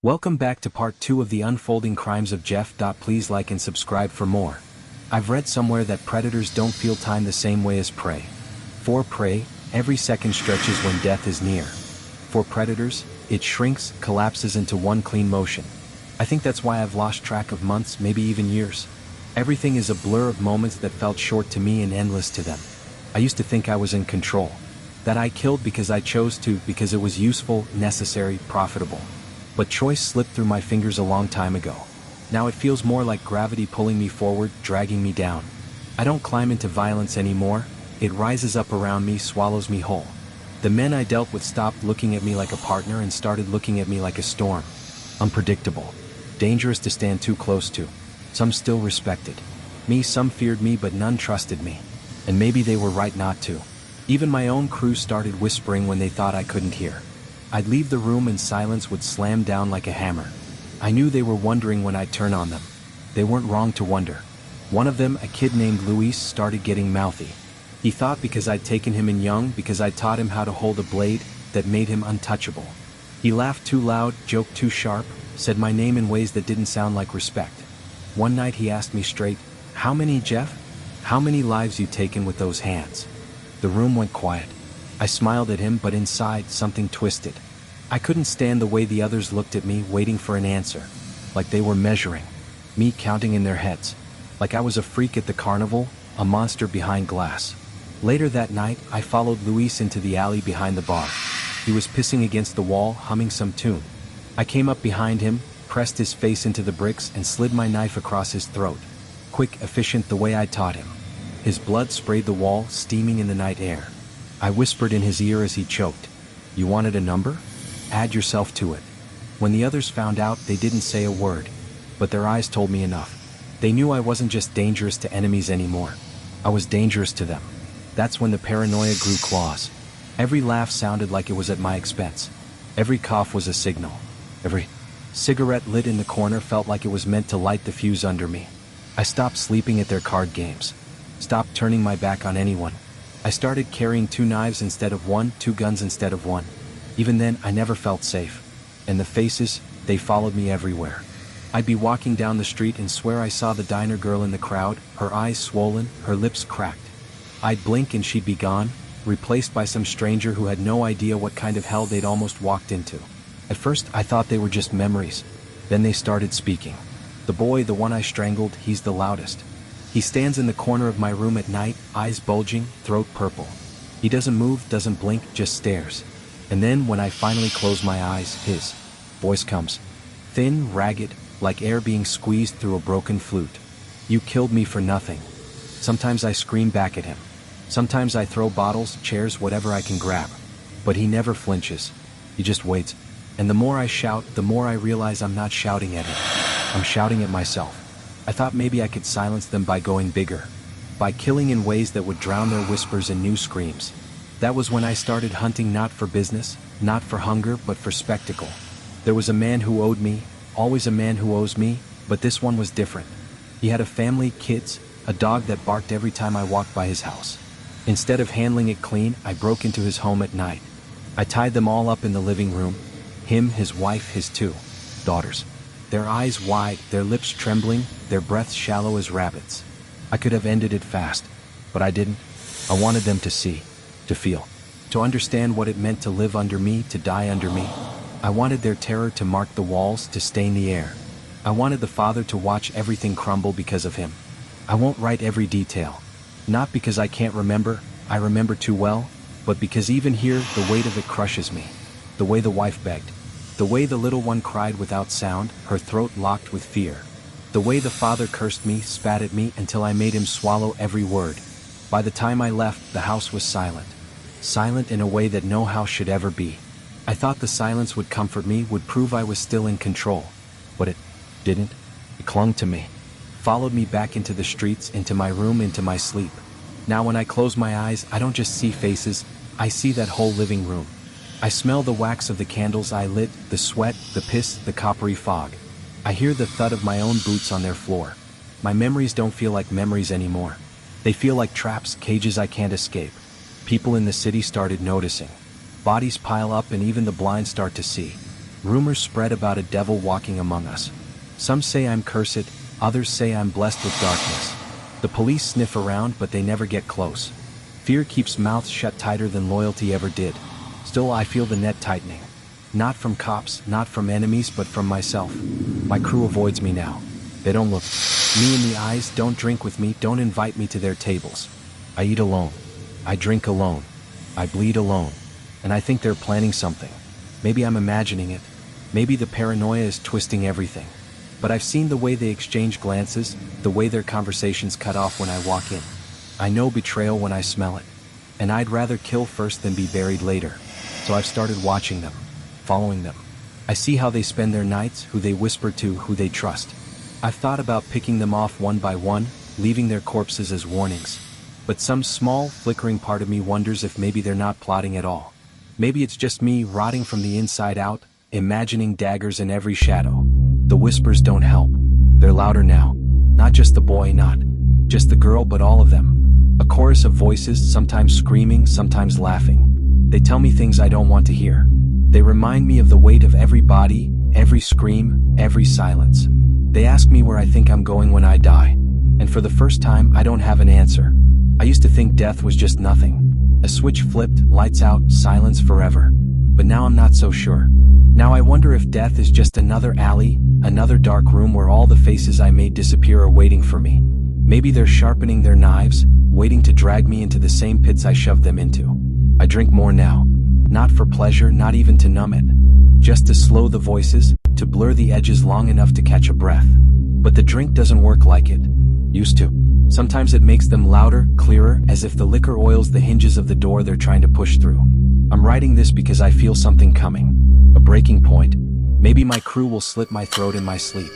Welcome back to part 2 of the unfolding crimes of Jeff. Please like and subscribe for more. I've read somewhere that predators don't feel time the same way as prey. For prey, every second stretches when death is near. For predators, it shrinks, collapses into one clean motion. I think that's why I've lost track of months, maybe even years. Everything is a blur of moments that felt short to me and endless to them. I used to think I was in control. That I killed because I chose to, because it was useful, necessary, profitable. But choice slipped through my fingers a long time ago. Now it feels more like gravity pulling me forward, dragging me down. I don't climb into violence anymore. It rises up around me, swallows me whole. The men I dealt with stopped looking at me like a partner and started looking at me like a storm. Unpredictable. Dangerous to stand too close to. Some still respected me, some feared me, but none trusted me. And maybe they were right not to. Even my own crew started whispering when they thought I couldn't hear. I'd leave the room and silence would slam down like a hammer. I knew they were wondering when I'd turn on them. They weren't wrong to wonder. One of them, a kid named Luis, started getting mouthy. He thought because I'd taken him in young, because I'd taught him how to hold a blade, that made him untouchable. He laughed too loud, joked too sharp, said my name in ways that didn't sound like respect. One night he asked me straight, "How many, Jeff? How many lives you taken with those hands?" The room went quiet. I smiled at him, but inside, something twisted. I couldn't stand the way the others looked at me, waiting for an answer. Like they were measuring. Me counting in their heads. Like I was a freak at the carnival, a monster behind glass. Later that night, I followed Luis into the alley behind the bar. He was pissing against the wall, humming some tune. I came up behind him, pressed his face into the bricks, and slid my knife across his throat. Quick, efficient, the way I taught him. His blood sprayed the wall, steaming in the night air. I whispered in his ear as he choked. "You wanted a number? Add yourself to it." When the others found out, they didn't say a word. But their eyes told me enough. They knew I wasn't just dangerous to enemies anymore. I was dangerous to them. That's when the paranoia grew claws. Every laugh sounded like it was at my expense. Every cough was a signal. Every cigarette lit in the corner felt like it was meant to light the fuse under me. I stopped sleeping at their card games. Stopped turning my back on anyone. I started carrying 2 knives instead of 1, 2 guns instead of 1. Even then, I never felt safe. And the faces, they followed me everywhere. I'd be walking down the street and swear I saw the diner girl in the crowd, her eyes swollen, her lips cracked. I'd blink and she'd be gone, replaced by some stranger who had no idea what kind of hell they'd almost walked into. At first, I thought they were just memories. Then they started speaking. The boy, the one I strangled, he's the loudest. He stands in the corner of my room at night, eyes bulging, throat purple. He doesn't move, doesn't blink, just stares. And then, when I finally close my eyes, his voice comes. Thin, ragged, like air being squeezed through a broken flute. "You killed me for nothing." Sometimes I scream back at him. Sometimes I throw bottles, chairs, whatever I can grab. But he never flinches. He just waits. And the more I shout, the more I realize I'm not shouting at him. I'm shouting at myself. I thought maybe I could silence them by going bigger. By killing in ways that would drown their whispers in new screams. That was when I started hunting not for business, not for hunger, but for spectacle. There was a man who owed me, always a man who owes me, but this one was different. He had a family, kids, a dog that barked every time I walked by his house. Instead of handling it clean, I broke into his home at night. I tied them all up in the living room. Him, his wife, his 2 daughters. Their eyes wide, their lips trembling, their breaths shallow as rabbits. I could have ended it fast, but I didn't. I wanted them to see, to feel, to understand what it meant to live under me, to die under me. I wanted their terror to mark the walls, to stain the air. I wanted the father to watch everything crumble because of him. I won't write every detail. Not because I can't remember, I remember too well, but because even here, the weight of it crushes me. The way the wife begged. The way the little one cried without sound, her throat locked with fear. The way the father cursed me, spat at me, until I made him swallow every word. By the time I left, the house was silent. Silent in a way that no house should ever be. I thought the silence would comfort me, would prove I was still in control. But it didn't. It clung to me. Followed me back into the streets, into my room, into my sleep. Now when I close my eyes, I don't just see faces, I see that whole living room. I smell the wax of the candles I lit, the sweat, the piss, the coppery fog. I hear the thud of my own boots on their floor. My memories don't feel like memories anymore. They feel like traps, cages I can't escape. People in the city started noticing. Bodies pile up and even the blind start to see. Rumors spread about a devil walking among us. Some say I'm cursed, others say I'm blessed with darkness. The police sniff around, but they never get close. Fear keeps mouths shut tighter than loyalty ever did. Still, I feel the net tightening. Not from cops, not from enemies, but from myself. My crew avoids me now. They don't look me in the eyes, don't drink with me, don't invite me to their tables. I eat alone. I drink alone. I bleed alone. And I think they're planning something. Maybe I'm imagining it. Maybe the paranoia is twisting everything. But I've seen the way they exchange glances, the way their conversations cut off when I walk in. I know betrayal when I smell it. And I'd rather kill first than be buried later. So I've started watching them, following them. I see how they spend their nights, who they whisper to, who they trust. I've thought about picking them off one by one, leaving their corpses as warnings. But some small, flickering part of me wonders if maybe they're not plotting at all. Maybe it's just me rotting from the inside out, imagining daggers in every shadow. The whispers don't help. They're louder now. Not just the boy, not just the girl, but all of them. A chorus of voices, sometimes screaming, sometimes laughing. They tell me things I don't want to hear. They remind me of the weight of every body, every scream, every silence. They ask me where I think I'm going when I die. And for the first time, I don't have an answer. I used to think death was just nothing. A switch flipped, lights out, silence forever. But now I'm not so sure. Now I wonder if death is just another alley, another dark room where all the faces I made disappear are waiting for me. Maybe they're sharpening their knives, waiting to drag me into the same pits I shoved them into. I drink more now. Not for pleasure, not even to numb it. Just to slow the voices, to blur the edges long enough to catch a breath. But the drink doesn't work like it used to. Sometimes it makes them louder, clearer, as if the liquor oils the hinges of the door they're trying to push through. I'm writing this because I feel something coming. A breaking point. Maybe my crew will slit my throat in my sleep.